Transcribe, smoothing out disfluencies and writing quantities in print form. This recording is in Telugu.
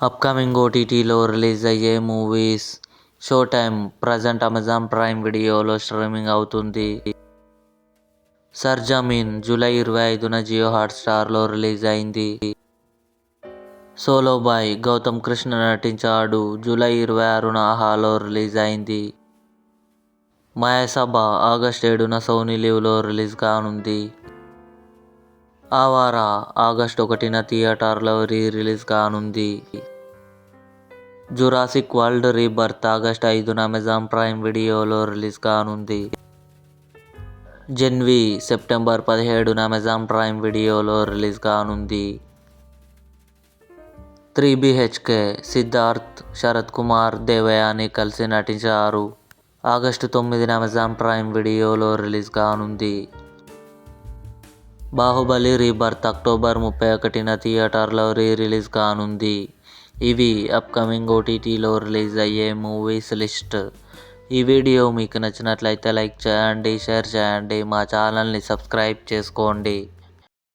అప్కమింగ్ ఓటీటీలో రిలీజ్ అయ్యే movies. Show time present Amazon Prime వీడియోలో స్ట్రీమింగ్ అవుతుంది. సర్జమీన్ జూలై 25న జియో హాట్స్టార్లో రిలీజ్ అయింది. సోలో బాయ్ గౌతమ్ కృష్ణ నటించాడు. జూలై 26న ఆహాలో రిలీజ్ అయింది. మాయాసభ ఆగస్టు 7న సోనీ లివ్లో రిలీజ్ కానుంది. ఆవారా ఆగస్టు 1న థియేటర్లో రిలీజ్ కానుంది. జురాసిక్ వరల్డ్ రీబర్త్ ఆగస్టు 5న అమెజాన్ ప్రైమ్ వీడియోలో రిలీజ్ కానుంది. జెన్వి సెప్టెంబర్ 17న అమెజాన్ ప్రైమ్ వీడియోలో రిలీజ్ కానుంది. 3BHK సిద్ధార్థ్, శరత్ కుమార్, దేవయాని కలిసి నటించారు. ఆగస్టు 9న అమెజాన్ ప్రైమ్ వీడియోలో రిలీజ్ కానుంది. బాహుబలి రీబర్త్ అక్టోబర్ 31న థియేటర్లో రిలీజ్ కానుంది. ఇవి అప్కమింగ్ ఓటీటీలో రిలీజ్ అయ్యే మూవీస్ లిస్ట్. ఈ వీడియో మీకు నచ్చినట్లయితే లైక్ చేయండి, షేర్ చేయండి, మా ఛానల్ని సబ్స్క్రైబ్ చేసుకోండి.